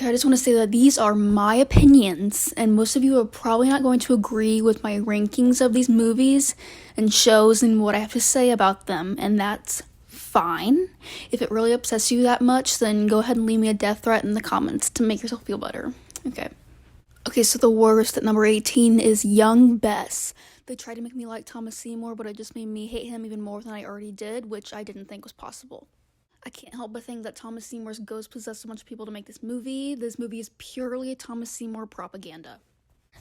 Okay, I just want to say that these are my opinions, and most of you are probably not going to agree with my rankings of these movies and shows and what I have to say about them, and that's fine. If it really upsets you that much, then go ahead and leave me a death threat in the comments to make yourself feel better. Okay, so the worst at number 18 is Young Bess. They tried to make me like Thomas Seymour, but it just made me hate him even more than I already did, which I didn't think was possible. I can't help but think that Thomas Seymour's ghost possessed a bunch of people to make this movie. This movie is purely Thomas Seymour propaganda.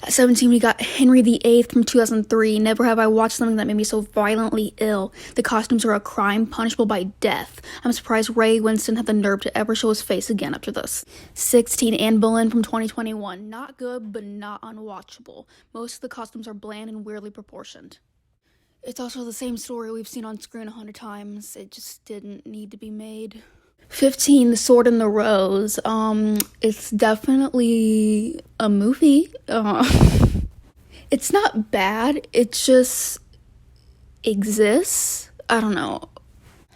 At 17, we got Henry VIII from 2003. Never have I watched something that made me so violently ill. The costumes are a crime punishable by death. I'm surprised Ray Winston had the nerve to ever show his face again after this. 16, Anne Boleyn from 2021. Not good, but not unwatchable. Most of the costumes are bland and weirdly proportioned. It's also the same story we've seen on screen 100 times. It just didn't need to be made. 15, The Sword and the Rose. It's definitely a movie. It's not bad. It just exists. I don't know.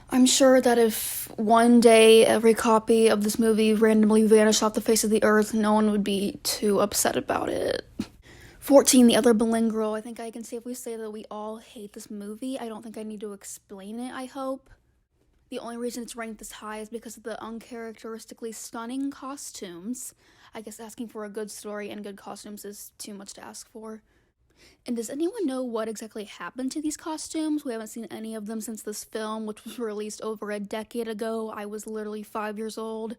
I'm sure that if one day every copy of this movie randomly vanished off the face of the earth, no one would be too upset about it. 14, The Other Boleyn Girl. I think I can safely say that we all hate this movie. I don't think I need to explain it, I hope. The only reason it's ranked this high is because of the uncharacteristically stunning costumes. I guess asking for a good story and good costumes is too much to ask for. And does anyone know what exactly happened to these costumes? We haven't seen any of them since this film, which was released over a decade ago. I was literally 5 years old.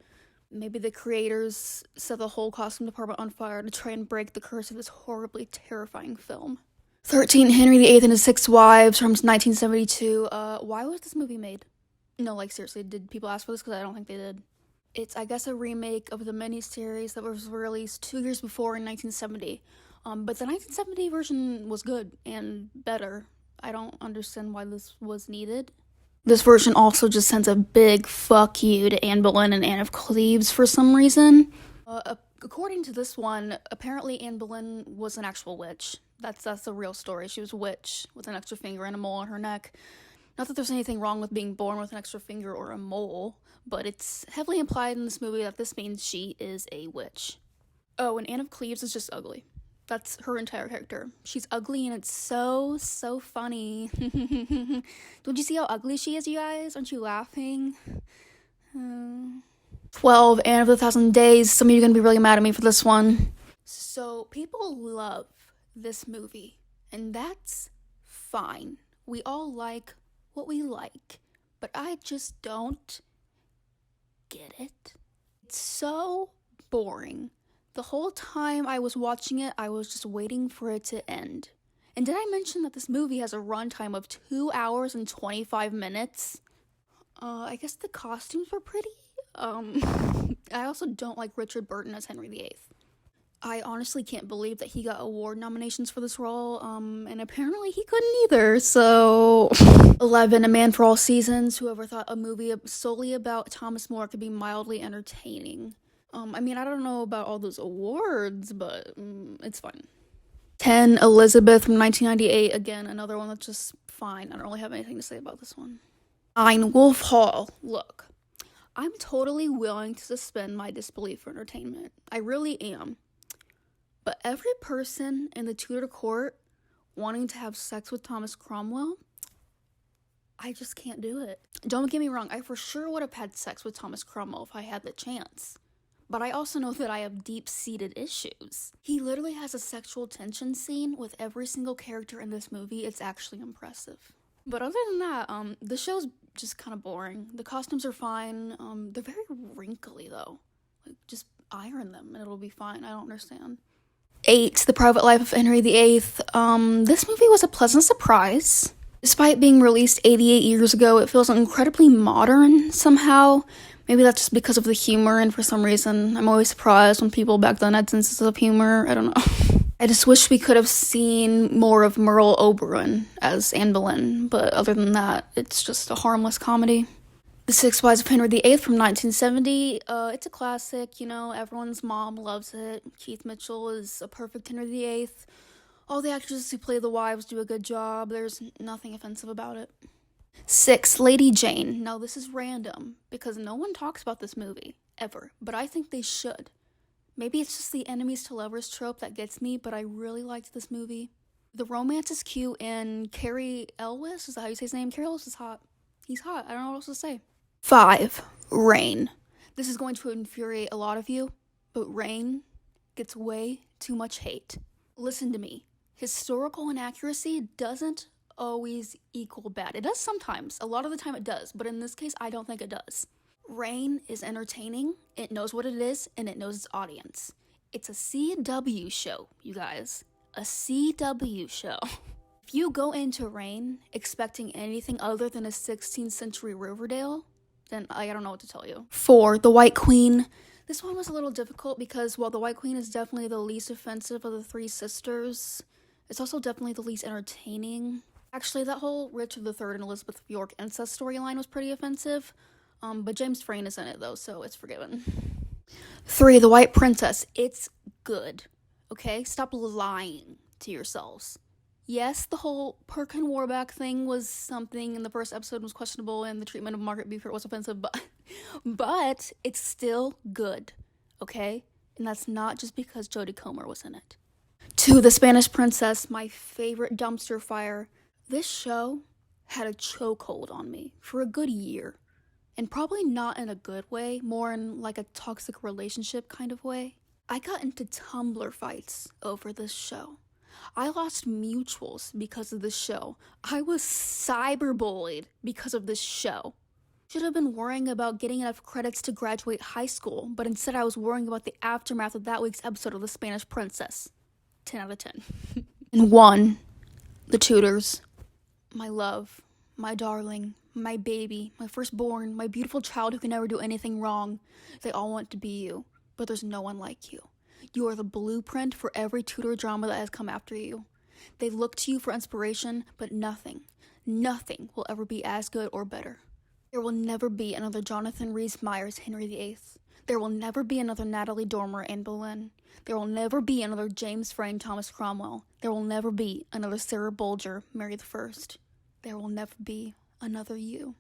Maybe the creators set the whole costume department on fire to try and break the curse of this horribly terrifying film. 13, Henry VIII and His Six Wives from 1972. Why was this movie made? No, like seriously, did people ask for this? Because I don't think they did. It's, I guess, a remake of the miniseries that was released 2 years before in 1970. But the 1970 version was good and better. I don't understand why this was needed. This version also just sends a big fuck you to Anne Boleyn and Anne of Cleves for some reason. According to this one, apparently Anne Boleyn was an actual witch. That's the real story. She was a witch with an extra finger and a mole on her neck. Not that there's anything wrong with being born with an extra finger or a mole, but it's heavily implied in this movie that this means she is a witch. Oh, and Anne of Cleves is just ugly. That's her entire character. She's ugly and it's so funny. Don't you see how ugly she is, you guys? Aren't you laughing? 12, Anne of the Thousand Days. Some of you are going to be really mad at me for this one. So, people love this movie, and that's fine. We all like what we like, but I just don't get it. It's so boring. The whole time I was watching it, I was just waiting for it to end. And did I mention that this movie has a runtime of 2 hours and 25 minutes? I guess the costumes were pretty. I also don't like Richard Burton as Henry VIII. I honestly can't believe that he got award nominations for this role, and apparently he couldn't either, so... 11, A Man for All Seasons. Whoever thought a movie solely about Thomas More could be mildly entertaining. I mean, I don't know about all those awards, but it's fine. 10, Elizabeth from 1998. Again, another one that's just fine. I don't really have anything to say about this one. Einwolf Hall. Look, I'm totally willing to suspend my disbelief for entertainment. I really am. But every person in the Tudor court wanting to have sex with Thomas Cromwell, I just can't do it. Don't get me wrong, I for sure would have had sex with Thomas Cromwell if I had the chance. But I also know that I have deep-seated issues. He literally has a sexual tension scene with every single character in this movie. It's actually impressive. But other than that, the show's just kind of boring. The costumes are fine. They're very wrinkly, though. Like, just iron them and it'll be fine. I don't understand. 8, The Private Life of Henry VIII. This movie was a pleasant surprise. Despite being released 88 years ago, it feels incredibly modern somehow. Maybe that's just because of the humor, and for some reason, I'm always surprised when people back then had senses of humor. I don't know. I just wish we could have seen more of Merle Oberon as Anne Boleyn, but other than that, it's just a harmless comedy. The Six Wives of Henry VIII from 1970, it's a classic, you know, everyone's mom loves it. Keith Mitchell is a perfect Henry VIII. All the actresses who play the wives do a good job. There's nothing offensive about it. 6, Lady Jane. Now, this is random, because no one talks about this movie, ever, but I think they should. Maybe it's just the enemies to lovers trope that gets me, but I really liked this movie. The romance is cute, and Carrie Elwes, is that how you say his name? Carrie Elwes is hot. He's hot. I don't know what else to say. 5. Rain. This is going to infuriate a lot of you, but Rain gets way too much hate. Listen to me. Historical inaccuracy doesn't always equal bad. It does sometimes. A lot of the time it does, but in this case, I don't think it does. Rain is entertaining, it knows what it is, and it knows its audience. It's a CW show, you guys. A CW show. If you go into Rain expecting anything other than a 16th century Riverdale, then I don't know what to tell you. 4. The White Queen. This one was a little difficult because while the White Queen is definitely the least offensive of the three sisters, it's also definitely the least entertaining. Actually, that whole Richard III and Elizabeth of York incest storyline was pretty offensive, but James Frayne is in it though, so it's forgiven. 3. The White Princess. It's good, okay? Stop lying to yourselves. Yes, the whole Perkin Warbeck thing was something in the first episode was questionable, and the treatment of Margaret Beaufort was offensive, but it's still good, okay? And that's not just because Jodie Comer was in it. 2. The Spanish Princess, my favorite dumpster fire. This show had a chokehold on me for a good year, and probably not in a good way, more in like a toxic relationship kind of way. I got into Tumblr fights over this show. I lost mutuals because of this show. I was cyberbullied because of this show. Should have been worrying about getting enough credits to graduate high school, but instead I was worrying about the aftermath of that week's episode of The Spanish Princess. 10 out of 10. And 1. The Tudors. My love, my darling, my baby, my firstborn, my beautiful child who can never do anything wrong. They all want to be you, but there's no one like you. You are the blueprint for every Tudor drama that has come after you. They look to you for inspiration, but nothing will ever be as good or better. There will never be another Jonathan Rhys-Meyers Henry VIII. There will never be another Natalie Dormer Anne Boleyn. There will never be another James Frayne Thomas Cromwell. There will never be another Sarah Bolger Mary I. There will never be another you.